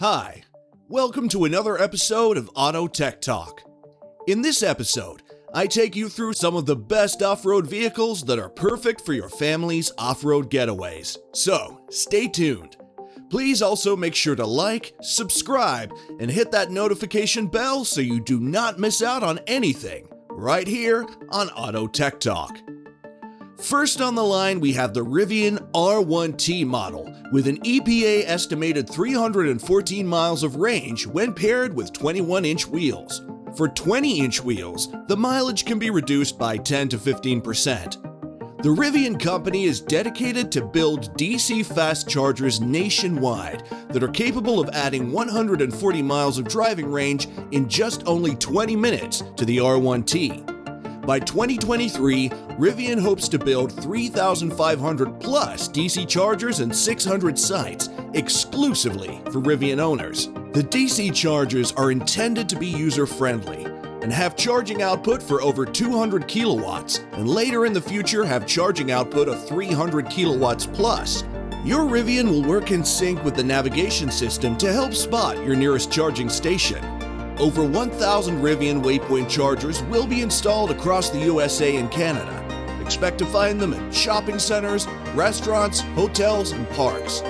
Hi, welcome to another episode of Auto Tech Talk. In this episode, I take you through some of the best off-road vehicles that are perfect for your family's off-road getaways. So, stay tuned. Please also make sure to like, subscribe, and hit that notification bell so you do not miss out on anything right here on Auto Tech Talk. First on the line, we have the Rivian R1T model with an EPA estimated 314 miles of range when paired with 21-inch wheels. For 20-inch wheels, the mileage can be reduced by 10 to 15%. The Rivian company is dedicated to build DC fast chargers nationwide that are capable of adding 140 miles of driving range in just only 20 minutes to the R1T. By 2023, Rivian hopes to build 3,500 plus DC chargers and 600 sites exclusively for Rivian owners. The DC chargers are intended to be user-friendly and have charging output for over 200 kilowatts, and later in the future have charging output of 300 kilowatts plus. Your Rivian will work in sync with the navigation system to help spot your nearest charging station. Over 1,000 Rivian Waypoint chargers will be installed across the USA and Canada. Expect to find them at shopping centers, restaurants, hotels, and parks.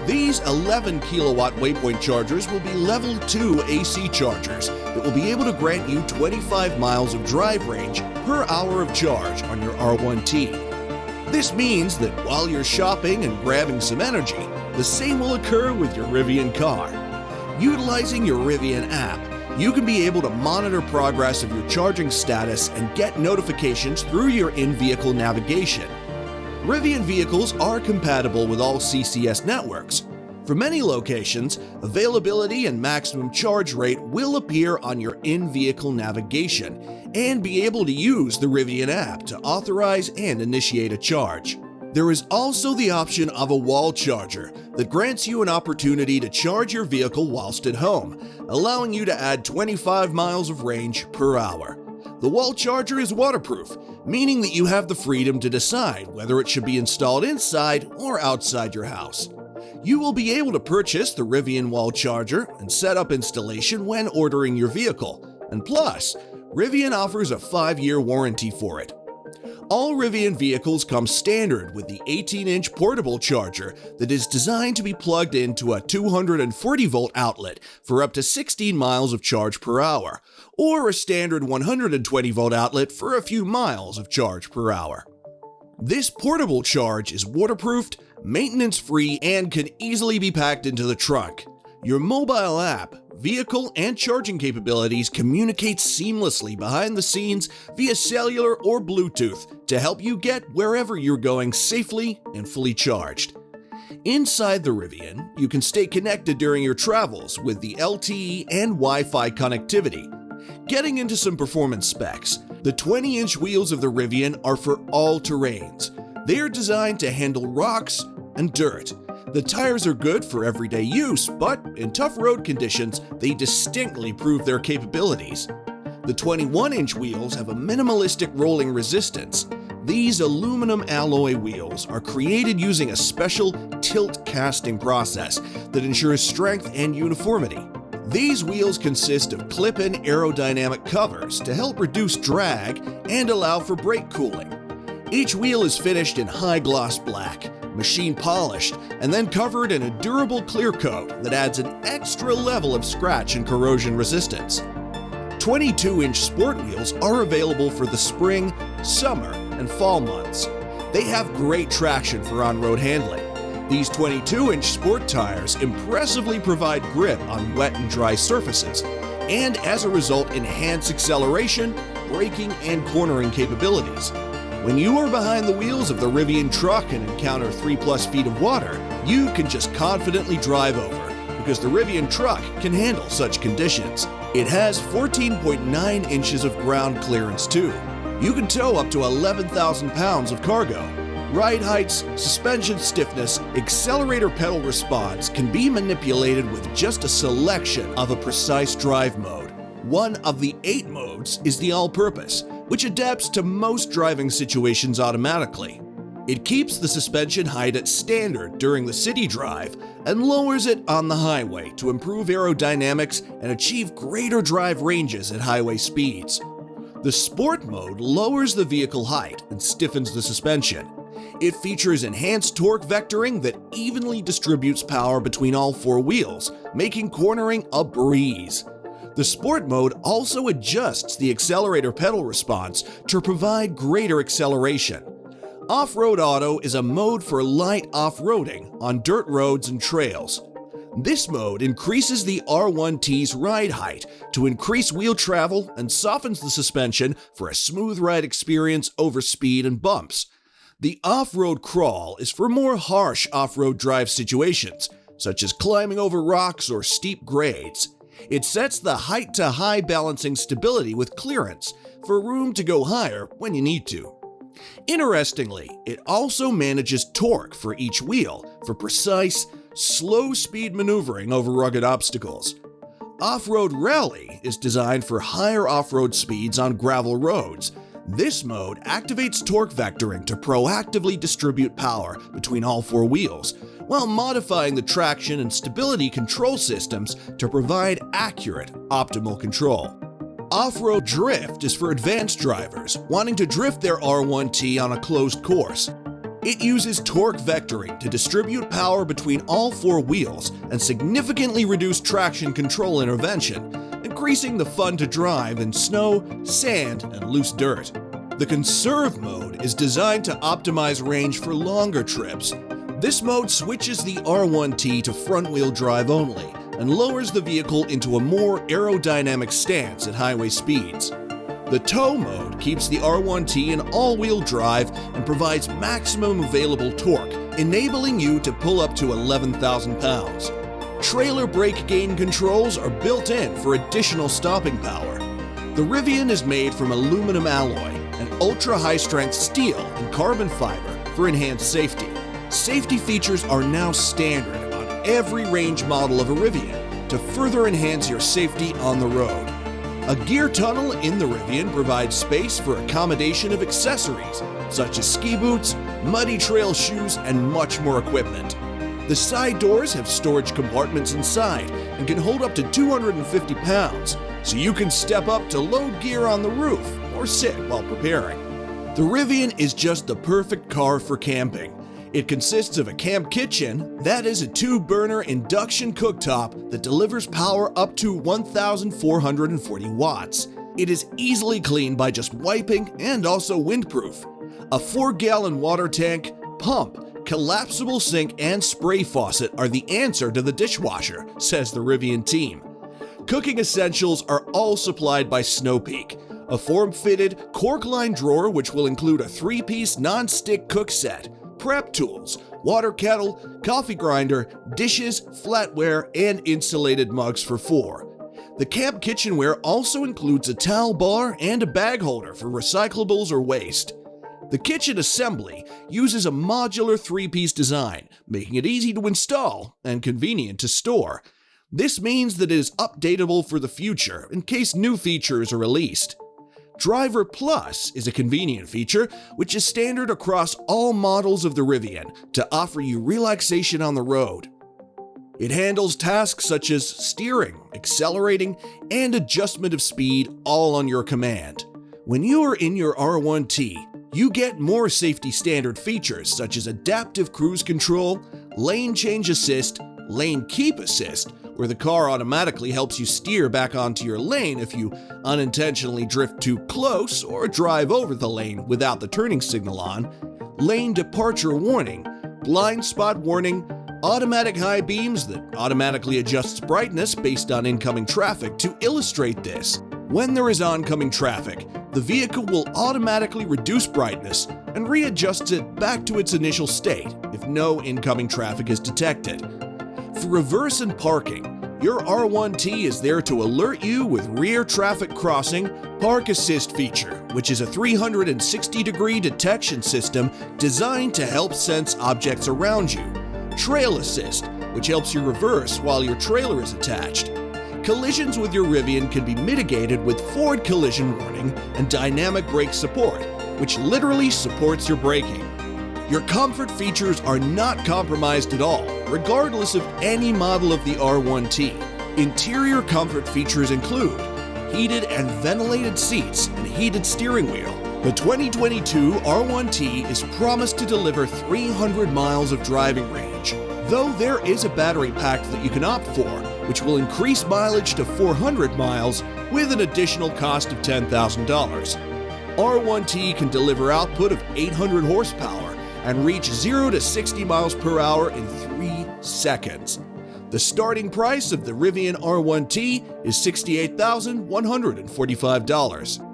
These 11 kilowatt Waypoint chargers will be level 2 AC chargers that will be able to grant you 25 miles of drive range per hour of charge on your R1T. This means that while you're shopping and grabbing some energy, the same will occur with your Rivian car. Utilizing your Rivian app, you can be able to monitor progress of your charging status and get notifications through your in-vehicle navigation. Rivian vehicles are compatible with all CCS networks. For many locations, availability and maximum charge rate will appear on your in-vehicle navigation and be able to use the Rivian app to authorize and initiate a charge. There is also the option of a wall charger that grants you an opportunity to charge your vehicle whilst at home, allowing you to add 25 miles of range per hour. The wall charger is waterproof, meaning that you have the freedom to decide whether it should be installed inside or outside your house. You will be able to purchase the Rivian wall charger and set up installation when ordering your vehicle, and plus, Rivian offers a 5-year warranty for it. All Rivian vehicles come standard with the 18-inch portable charger that is designed to be plugged into a 240-volt outlet for up to 16 miles of charge per hour, or a standard 120-volt outlet for a few miles of charge per hour. This portable charge is waterproofed, maintenance-free, and can easily be packed into the trunk. Your mobile app, vehicle, and charging capabilities communicate seamlessly behind the scenes via cellular or Bluetooth to help you get wherever you're going safely and fully charged. Inside the Rivian, you can stay connected during your travels with the LTE and Wi-Fi connectivity. Getting into some performance specs, the 20-inch wheels of the Rivian are for all terrains. They are designed to handle rocks and dirt. The tires are good for everyday use, but in tough road conditions, they distinctly prove their capabilities. The 21-inch wheels have a minimalistic rolling resistance. These aluminum alloy wheels are created using a special tilt casting process that ensures strength and uniformity. These wheels consist of clip-in aerodynamic covers to help reduce drag and allow for brake cooling. Each wheel is finished in high-gloss black, machine polished, and then covered in a durable clear coat that adds an extra level of scratch and corrosion resistance. 22-inch sport wheels are available for the spring, summer, and fall months. They have great traction for on-road handling. These 22-inch sport tires impressively provide grip on wet and dry surfaces, and as a result enhance acceleration, braking, and cornering capabilities. When you are behind the wheels of the Rivian truck and encounter 3+ feet of water, you can just confidently drive over, because the Rivian truck can handle such conditions. It has 14.9 inches of ground clearance too. You can tow up to 11,000 pounds of cargo. Ride heights, suspension stiffness, accelerator pedal response can be manipulated with just a selection of a precise drive mode. One of the 8 modes is the all-purpose, which adapts to most driving situations automatically. It keeps the suspension height at standard during the city drive and lowers it on the highway to improve aerodynamics and achieve greater drive ranges at highway speeds. The Sport mode lowers the vehicle height and stiffens the suspension. It features enhanced torque vectoring that evenly distributes power between all four wheels, making cornering a breeze. The Sport mode also adjusts the accelerator pedal response to provide greater acceleration. Off-Road Auto is a mode for light off-roading on dirt roads and trails. This mode increases the R1T's ride height to increase wheel travel and softens the suspension for a smooth ride experience over speed and bumps. The Off-Road Crawl is for more harsh off-road drive situations, such as climbing over rocks or steep grades. It sets the height-to-high balancing stability with clearance for room to go higher when you need to. Interestingly, it also manages torque for each wheel for precise, slow-speed maneuvering over rugged obstacles. Off-Road Rally is designed for higher off-road speeds on gravel roads. This mode activates torque vectoring to proactively distribute power between all four wheels, while modifying the traction and stability control systems to provide accurate, optimal control. Off-Road Drift is for advanced drivers wanting to drift their R1T on a closed course. It uses torque vectoring to distribute power between all four wheels and significantly reduce traction control intervention, increasing the fun to drive in snow, sand, and loose dirt. The Conserve mode is designed to optimize range for longer trips. This mode switches the R1T to front-wheel drive only and lowers the vehicle into a more aerodynamic stance at highway speeds. The Tow mode keeps the R1T in all-wheel drive and provides maximum available torque, enabling you to pull up to 11,000 pounds. Trailer brake gain controls are built in for additional stopping power. The Rivian is made from aluminum alloy and ultra-high-strength steel and carbon fiber for enhanced safety. Safety features are now standard on every range model of a Rivian to further enhance your safety on the road. A gear tunnel in the Rivian provides space for accommodation of accessories, such as ski boots, muddy trail shoes, and much more equipment. The side doors have storage compartments inside and can hold up to 250 pounds, so you can step up to load gear on the roof or sit while preparing. The Rivian is just the perfect car for camping. It consists of a camp kitchen, that is a 2-burner induction cooktop that delivers power up to 1,440 watts. It is easily cleaned by just wiping and also windproof. A 4-gallon water tank, pump, collapsible sink, and spray faucet are the answer to the dishwasher, says the Rivian team. Cooking essentials are all supplied by Snow Peak, a form-fitted, cork-lined drawer which will include a 3-piece non-stick cook set, prep tools, water kettle, coffee grinder, dishes, flatware, and insulated mugs for 4. The camp kitchenware also includes a towel bar and a bag holder for recyclables or waste. The kitchen assembly uses a modular 3-piece design, making it easy to install and convenient to store. This means that it is updatable for the future in case new features are released. Driver Plus is a convenient feature which is standard across all models of the Rivian to offer you relaxation on the road. It handles tasks such as steering, accelerating, and adjustment of speed all on your command. When you are in your R1T, you get more safety standard features such as adaptive cruise control, lane change assist, lane keep assist, where the car automatically helps you steer back onto your lane if you unintentionally drift too close or drive over the lane without the turning signal on, lane departure warning, blind spot warning, automatic high beams that automatically adjusts brightness based on incoming traffic. To illustrate this, when there is oncoming traffic, the vehicle will automatically reduce brightness and readjusts it back to its initial state if no incoming traffic is detected. For reverse and parking, your R1T is there to alert you with rear traffic crossing park assist feature, which is a 360-degree detection system designed to help sense objects around you. Trail assist, which helps you reverse while your trailer is attached. Collisions with your Rivian can be mitigated with forward collision warning and dynamic brake support, which literally supports your braking. Your comfort features are not compromised at all, regardless of any model of the R1T. Interior comfort features include heated and ventilated seats and heated steering wheel. The 2022 R1T is promised to deliver 300 miles of driving range, though there is a battery pack that you can opt for, which will increase mileage to 400 miles with an additional cost of $10,000. R1T can deliver output of 800 horsepower and reach 0 to 60 miles per hour in 3 seconds. The starting price of the Rivian R1T is $68,145.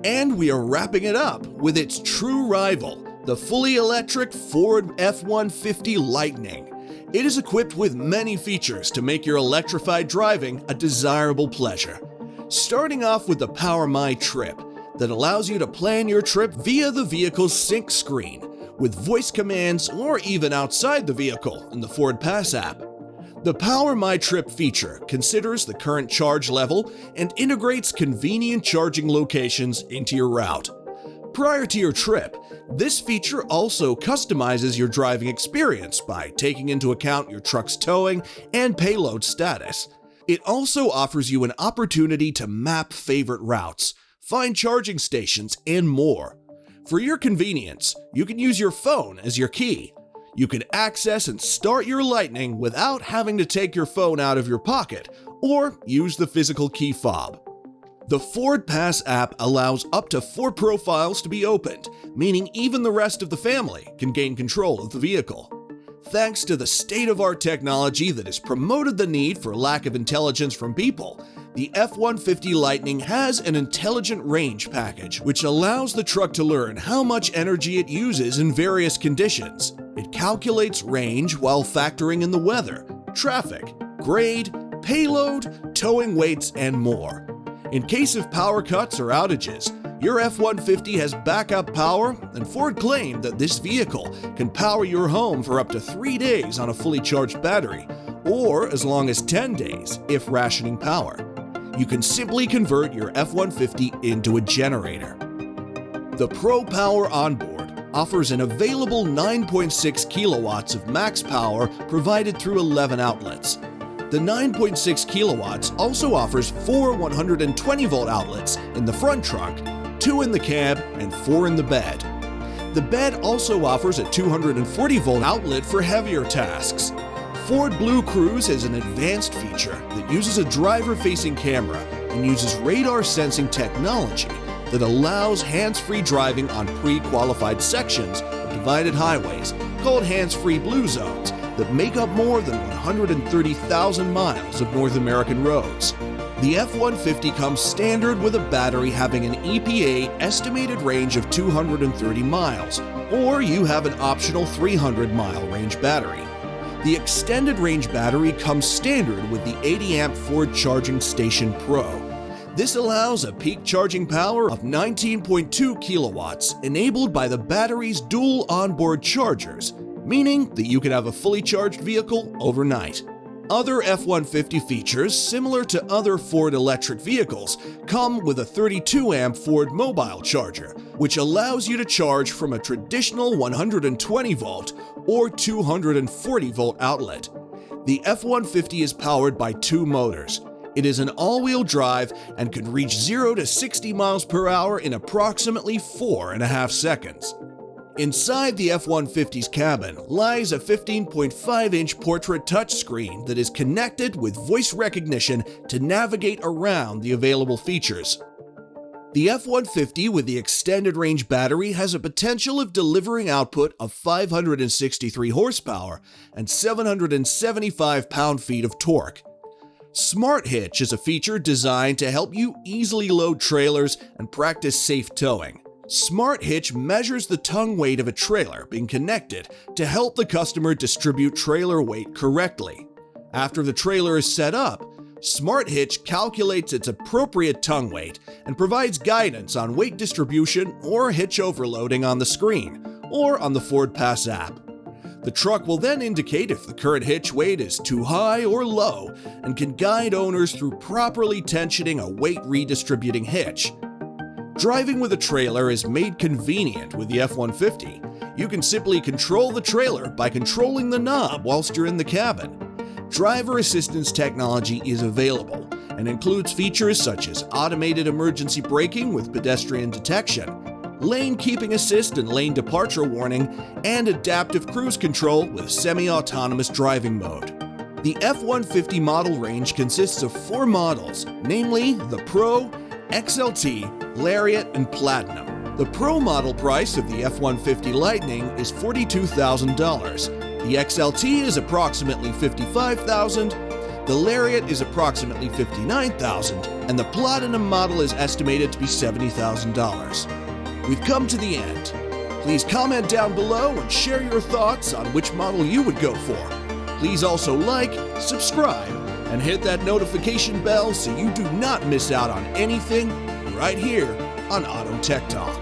And we are wrapping it up with its true rival, the fully electric Ford F150 Lightning. It is equipped with many features to make your electrified driving a desirable pleasure. Starting off with the Power My Trip that allows you to plan your trip via the vehicle's sync screen, with voice commands or even outside the vehicle in the Ford Pass app. The Power My Trip feature considers the current charge level and integrates convenient charging locations into your route. Prior to your trip, this feature also customizes your driving experience by taking into account your truck's towing and payload status. It also offers you an opportunity to map favorite routes, find charging stations, and more. For your convenience, you can use your phone as your key. You can access and start your Lightning without having to take your phone out of your pocket or use the physical key fob. The Ford Pass app allows up to 4 profiles to be opened, meaning even the rest of the family can gain control of the vehicle. Thanks to the state-of-the-art technology that has promoted the need for lack of intelligence from people, the F150 Lightning has an intelligent range package, which allows the truck to learn how much energy it uses in various conditions. It calculates range while factoring in the weather, traffic, grade, payload, towing weights, and more. In case of power cuts or outages, your F-150 has backup power, and Ford claimed that this vehicle can power your home for up to 3 days on a fully charged battery, or as long as 10 days if rationing power. You can simply convert your F-150 into a generator. The Pro Power Onboard offers an available 9.6 kilowatts of max power provided through 11 outlets. The 9.6 kilowatts also offers 4 120-volt outlets in the front trunk, 2 in the cab, and 4 in the bed. The bed also offers a 240-volt outlet for heavier tasks. Ford Blue Cruise has an advanced feature that uses a driver-facing camera and uses radar sensing technology that allows hands-free driving on pre-qualified sections of divided highways called hands-free blue zones that make up more than 130,000 miles of North American roads. The F-150 comes standard with a battery having an EPA estimated range of 230 miles, or you have an optional 300-mile range battery. The extended range battery comes standard with the 80-amp Ford Charging Station Pro. This allows a peak charging power of 19.2 kilowatts enabled by the battery's dual onboard chargers, meaning that you can have a fully charged vehicle overnight. Other F-150 features, similar to other Ford electric vehicles, come with a 32-amp Ford mobile charger, which allows you to charge from a traditional 120-volt or 240-volt outlet. The F-150 is powered by 2 motors. It is an all-wheel drive and can reach 0 to 60 miles per hour in approximately 4.5 seconds. Inside the F-150's cabin lies a 15.5-inch portrait touchscreen that is connected with voice recognition to navigate around the available features. The F-150 with the extended range battery has a potential of delivering output of 563 horsepower and 775 pound-feet of torque. Smart Hitch is a feature designed to help you easily load trailers and practice safe towing. Smart Hitch measures the tongue weight of a trailer being connected to help the customer distribute trailer weight correctly. After the trailer is set up, Smart Hitch calculates its appropriate tongue weight and provides guidance on weight distribution or hitch overloading on the screen or on the Ford Pass app. The truck will then indicate if the current hitch weight is too high or low and can guide owners through properly tensioning a weight redistributing hitch. Driving with a trailer is made convenient with the F-150. You can simply control the trailer by controlling the knob whilst you're in the cabin. Driver assistance technology is available and includes features such as automated emergency braking with pedestrian detection, lane keeping assist and lane departure warning, and adaptive cruise control with semi-autonomous driving mode. The F150 model range consists of 4 models, namely the Pro, XLT, Lariat, and Platinum. The Pro model price of the F150 Lightning is $42,000. The XLT is approximately $55,000, the Lariat is approximately $59,000, and the Platinum model is estimated to be $70,000. We've come to the end. Please comment down below and share your thoughts on which model you would go for. Please also like, subscribe, and hit that notification bell so you do not miss out on anything right here on Auto Tech Talk.